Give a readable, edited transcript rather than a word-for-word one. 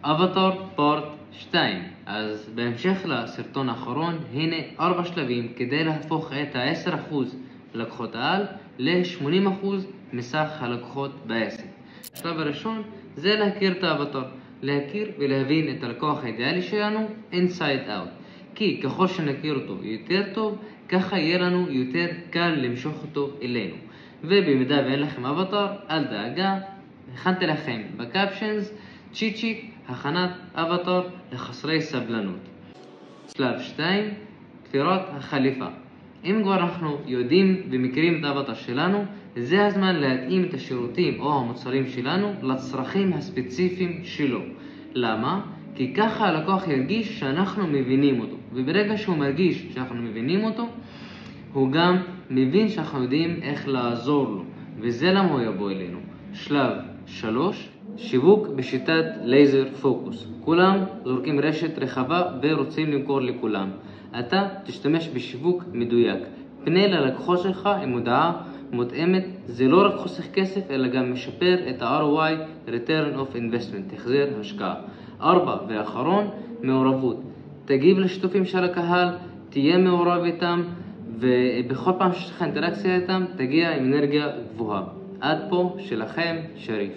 אבטאר פארט 2. אז בהמשך לסרטון האחרון, הנה 4 שלבים כדי להפוך את ה-10% לקוחות העל ל-80% מסך הלקוחות בעסק. השלב הראשון זה להכיר את האבטאר, להכיר ולהבין את הלקוח האידיאלי שלנו inside out. כי ככל שנכיר אותו יותר טוב, ככה יהיה לנו יותר קל למשוך אותו אלינו. ובמידה ואין לכם אבטאר, אל דאגה, הכנתי לכם בקפשנס צ'יט שיט הכנת אבטאר לחסרי סבלנות. שלב 2, תפירת החליפה. אם כבר אנחנו יודעים ומכירים את האבטאר שלנו, זה הזמן להתאים את השירותים או המוצרים שלנו לצרכים הספציפיים שלו. למה? כי ככה הלקוח ירגיש שאנחנו מבינים אותו, וברגע שהוא מרגיש שאנחנו מבינים אותו, הוא גם מבין שאנחנו יודעים איך לעזור לו, וזה למה הוא יבוא אלינו. שלב 3, שיווק בשיטת לייזר פוקוס. כולם זורקים רשת רחבה ורוצים למכור לכולם. אתה תשתמש בשיווק מדויק. פנה ללקוחות שלך עם הודעה מותאמת. זה לא רק חוסך כסף, אלא גם משפר את ה-ROI, Return of Investment, החזר השקעה. 4 ואחרון, מעורבות. תגיב לשיתופים של הקהל, תהיה מעורב איתם, ובכל פעם שיש לך אינטראקציה איתם, תגיע עם אנרגיה גבוהה. עד פה שלכם, שריף.